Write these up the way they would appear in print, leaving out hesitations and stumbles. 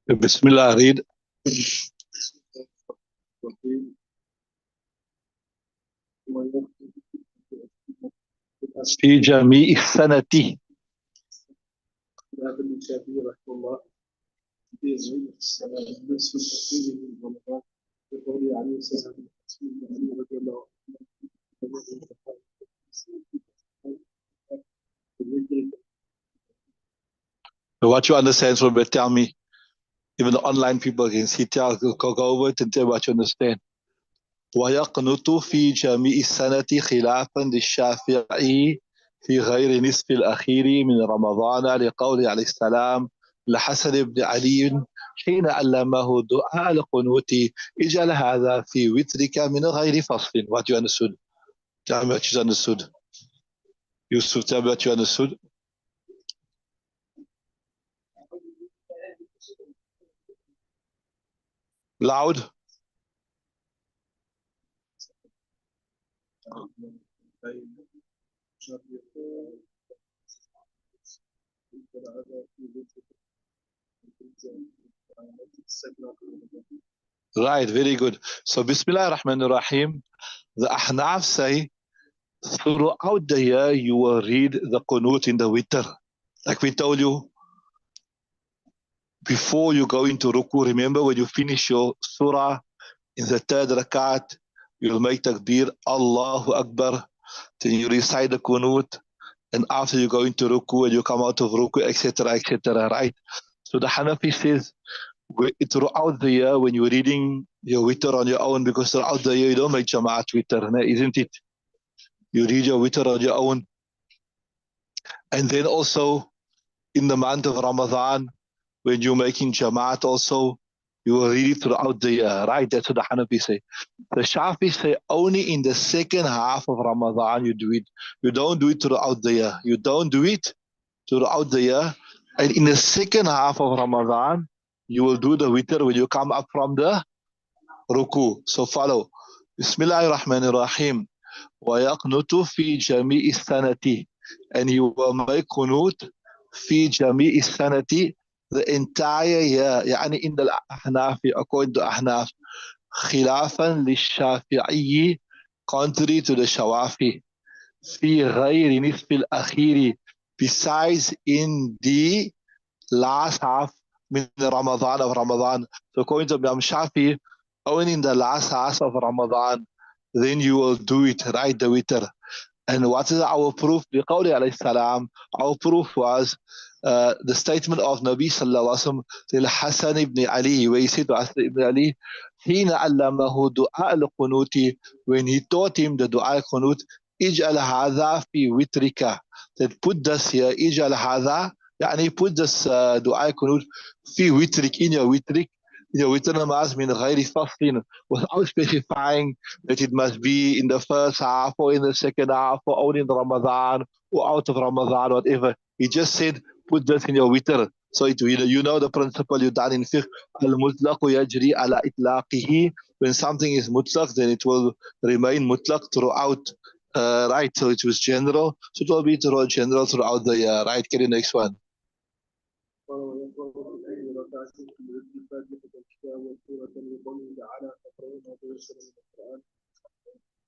Bismillah, read. في جميع السنة. What you understand from it, tell me. Even the online people can see, go over it and tell what you understand. ويقنط في جميع السنة خلافا للشافعي في غير نصف الأخير من رمضان لقوله عليه السلام لحسن بن علي حين علمه دعاء القنوت اجعل هذا في وترك من غير فصل. What you understood? Tell me what you understood. Yusuf, tell me what you understood. Loud. Right, very good. So Bismillah ar-Rahman ar-Rahim. The Ahnaf say throughout the year you will read the Qunut in the witr. Like we told you, before you go into Ruku, remember when you finish your surah in the third rakat, you'll make takbir, Allahu Akbar, then you recite the Qunut, and after you go into Ruku and you come out of Ruku, etc., right? So the Hanafi says, throughout the year when you're reading your witr on your own, because throughout the year you don't make Jamaat witr, isn't it? You read your witr on your own. And then also in the month of Ramadan, when you're making Jamaat also, you will read it throughout the year, right? That's what the Hanafi say. The Shafi say only in the second half of Ramadan you do it. You don't do it throughout the year. You don't do it throughout the year. And in the second half of Ramadan, you will do the witr when you come up from the ruku. So follow. Bismillahir Rahmanir Rahim. وَيَقْنُتُ فِي جَمِيعِ السَّنَةِ. And you will make qunut في جميع السنة, the entire year. يعني in the Ahnaf, according to Ahnaf, خلافا للشافعي, contrary to the Shawafi, في غير نصف الأخير, besides in the last half من Ramadan of Ramadan. So according to Imam Shafi, only in the last half of Ramadan, then you will do it, right, the witr. And what is our proof? بقوله عليه السلام, our proof was the statement of Nabi sallallahu alaihi wasallam to Hassan ibn Ali, where he said to Hassan ibn Ali, حين علمه دعاء القنوت, when he taught him the dua al-qunut, اجعل هذا في وترك, that put this here, اجعل هذا, يعني put this dua al-qunut في وترك, in your witr, namaz min غير فصل, without specifying that it must be in the first half or in the second half or only in Ramadan or out of Ramadan, whatever. He just said, put this in your witr. So you know the principle you done in fiqh, al-mutlaqu yajri ala itlaqihi. When something is mutlaq, then it will remain mutlaq throughout, right? So it was general, so it will be general throughout the year, right? Get the next one.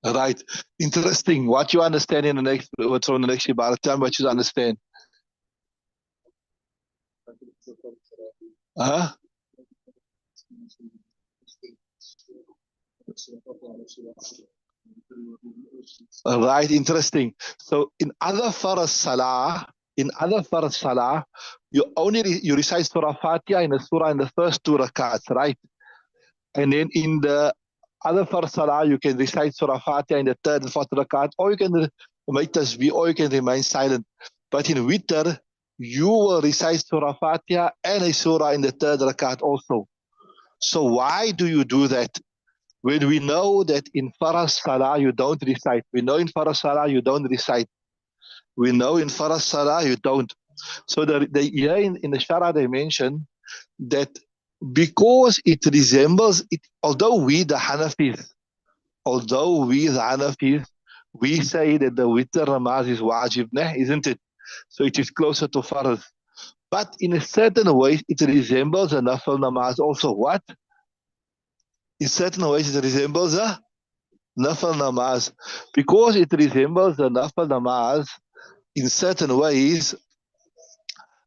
Right. Interesting. What you understand in the next, what's on the next Ibarat, tell me what you understand. Huh? Right, interesting. So in other farz salah, you recite Surah Fatiha in the surah in the first two rakats, right? And then in the other farz salah, you can recite Surah Fatiha in the third and fourth rakat, or you can make tasbih, or you can remain silent. But in witr, you will recite Surah Fatiha and a surah in the third rakat also. So why do you do that? When we know that in farz salah you don't recite. We know in farz salah you don't recite. We know in farz salah you don't. So here in the Shara they mention that because it resembles it, although we the Hanafis, we say that the witr namaz is wajib, isn't it? So it is closer to farz. But in a certain way, it resembles a nafil namaz also. What? In certain ways, it resembles a nafil namaz. Because it resembles the nafil namaz in certain ways,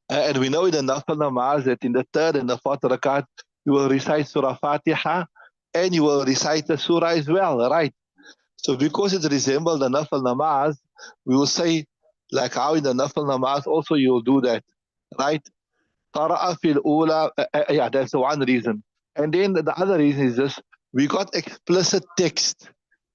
and we know in the nafil namaz that in the third and the fourth rakat, you will recite Surah Fatiha and you will recite the surah as well, right? So because it resembles the nafil namaz, we will say, like how in the nafil namaz also you will do that, right? قرأ في الأولى, yeah, that's the one reason. And then the other reason is this: we got explicit text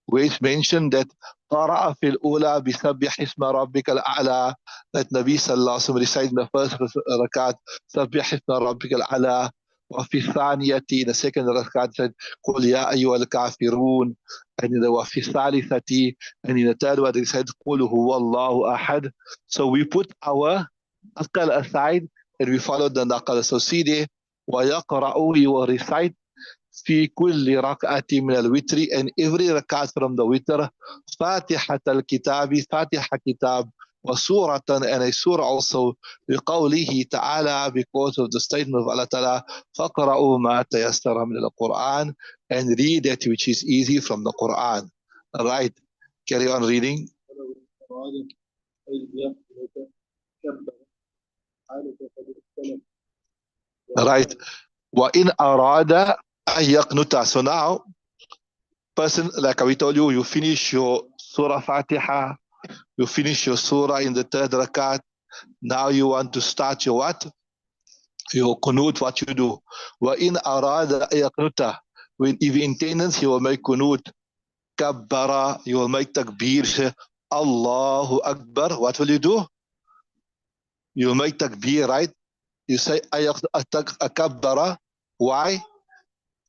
where it's mentioned that قرأ في الأولى بسبح اسم ربك الأعلى, that Nabi sallallahu alaihi wasallam recited in the first rakat سبح اسم ربك الأعلى, وفي الثانية, in the second rakat said قل يا أيها الكافرون, and in the وفي الثالثة, and in the third one they said قل هو الله أحد. So we put our aqal aside and we follow the naqal. So see there, ويقرأ, you will recite في كل ركعة من الوتر, and every rakat from the witr, فاتحة الكتاب, فاتحة كتاب, وسورة, and a surah also, لقوله تعالى, because of the statement of Allah Ta'ala, فقرأوا ما تيسر من القرآن, and read that which is easy from the Quran. All right, carry on reading. Right. وَإِنْ أَرَادَ أَنْ يَقْنُتَ. So now, person, like we told you, you finish your Surah Fatiha, you finish your Surah in the third rakat. Now you want to start your what? Your kunut, what you do. وَإِنْ أَرَادَ أَنْ يَقْنُتَ. When if he intends, he will make kunut. Kabbara, you will make takbir. Say, Allahu Akbar. What will you do? You will make takbir, right? You say, Akabbara. Why?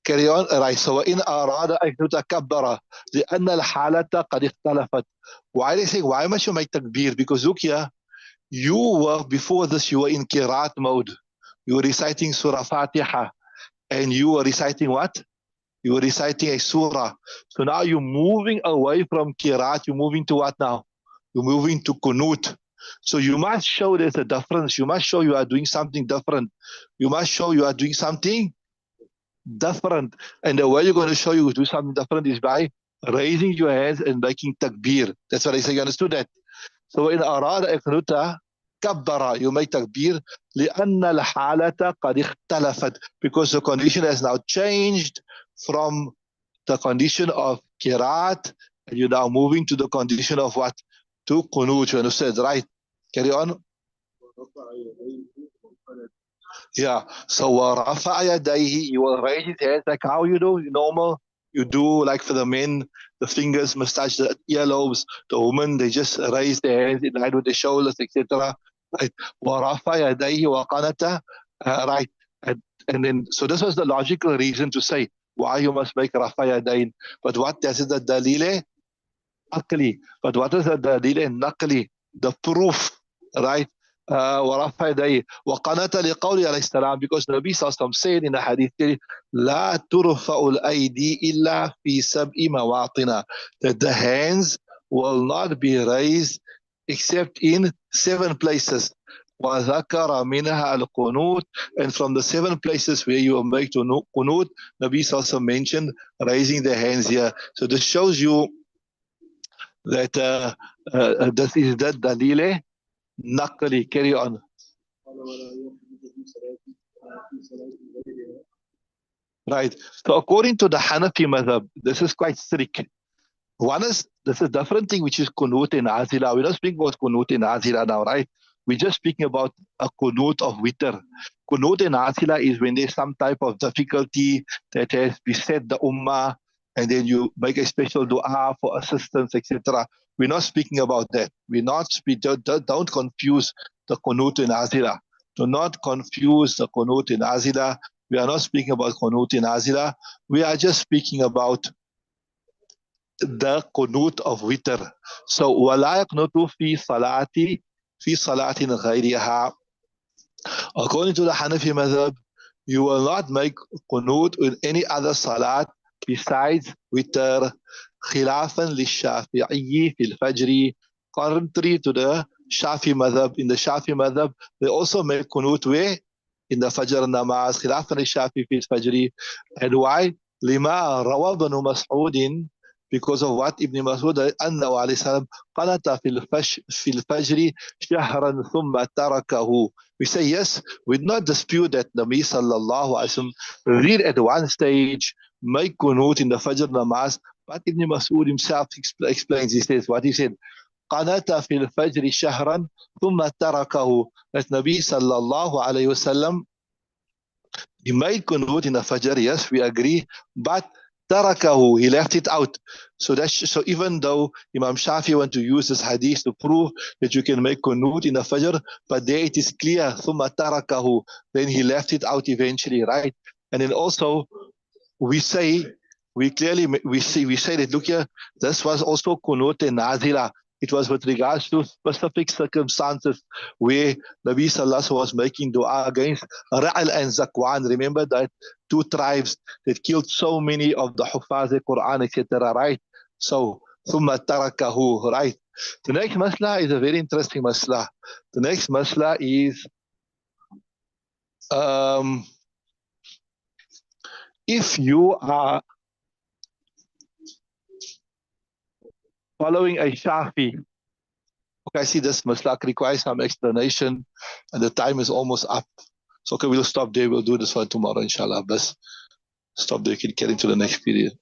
carry on, right? So وإن أراد أن يتكبر لأن الحالة قد اختلفت. Why they say, why must you make takbir? Because look here, you were, before this, you were in qiraat mode. You were reciting Surah Fatiha. And you were reciting what? You were reciting a surah. So now you're moving away from qiraat. You're moving to what now? You're moving to kunut. So you must show there's a difference. You must show you are doing something different. You must show you are doing something different. And the way you're going to show you do something different is by raising your hands and making takbir. That's what I say. You understood that? So in arada iqnuta kabbara, you make takbir لأن الحالة قد اختلفت, because the condition has now changed from the condition of kirat, and you're now moving to the condition of what? To qunut. You understand, right? Carry on. Yeah. So rafa'a yadayhi, you will raise his hands like how you do normal. You do like for the men, the fingers, mustache, the earlobes. The women, they just raise their hands in line with the shoulders, etc. Right. Rafa'a yadayhi wa qanata. Right. And then, so this was the logical reason to say why you must make rafa'a yadayn. But what does it the dalile? Akli. But what is the dalil naqli? The proof, right? ورفع يديه وقنات لقوله عليه السلام, because Nabi Sallallahu said in the hadith لا ترفع الأيدي إلا في سبع مواطن, that the hands will not be raised except in 7 places. وذكر منها القنوت, and from the 7 places where you will make to qunut, Nabi Sallallahu mentioned raising the hands here. So this shows you that this is the dalile naqli. Carry on. Right. So according to the Hanafi madhab, this is quite strict. One is, this is different thing, which is kunut in azila. We're not speaking about kunut in azila now, right? We're just speaking about a kunut of witr. Kunut in azila is when there's some type of difficulty that has beset the ummah, and then you make a special dua for assistance, etc. We're not speaking about that. We're not don't confuse the kunut in azila. Do not confuse the kunut in azila. We are not speaking about kunut in azila. We are just speaking about the qunut of witr. So ولا يقنط في صلاة غيرها. According to the Hanafi madhab, you will not make qunut in any other salat besides witr. خلافا للشافعي في الفجر, contrary to the Shafi madhab. In the Shafi madhab, they also make kunut where? In the Fajr namaz, khilafan al-Shafi fi al-Fajri. And why? Lima rawa ibn Mas'udin, because of what Ibn Mas'ud anna alayhi salam qanata fi al-Fajri shahran thumma tarakahu. We say yes, we not dispute that Nabi sallallahu alayhi wa sallam read at one stage, make kunut in the Fajr namaz, but Ibn Mas'ud himself explains, he says what he said, قنت في الفجر شهرا ثم تركه. That Nabi sallallahu alayhi wasallam, he made kunut in the Fajr, yes, we agree, but tarakahu, he left it out. So even though Imam Shafi want to use this hadith to prove that you can make kunut in the Fajr, but there it is clear, ثم تركه, then he left it out eventually, right? And then also we say, we say that, look here, this was also kunut nazila. It was with regards to specific circumstances where Nabi Sallallahu was making dua against Ra'al and Zakwan. Remember that two tribes that killed so many of the Hufaz Quran, etc. Right? So, ثم تركه, right? The next masla is a very interesting masla. The next masla is if you are following a Shafi. Okay, I see this maslak requires some explanation and the time is almost up. So okay, we'll stop there. We'll do this one tomorrow, inshallah. But stop there, get into the next period.